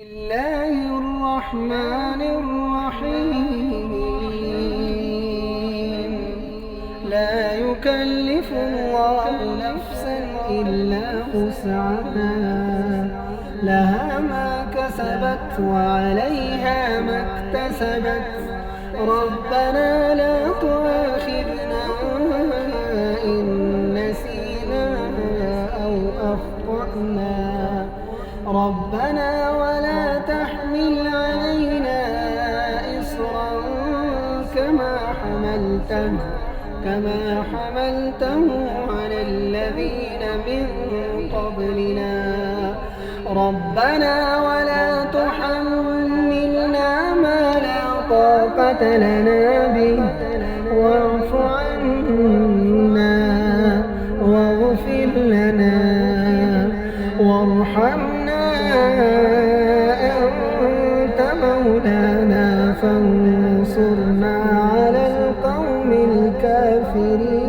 الله الرحمن الرحيم. لا يكلف الله نفسا إلا وسعها، لها ما كسبت وعليها ما اكتسبت. ربنا لا تؤاخذنا إن نسينا أو أخطأنا. ربنا ولا تحمل علينا إصرا كما حملته على الذين من قبلنا. ربنا ولا تحملنا ما لا طاقة لنا به، واعف عنا واغفر لنا وارحمنا، أنت مولانا فانصرنا على القوم الكافرين.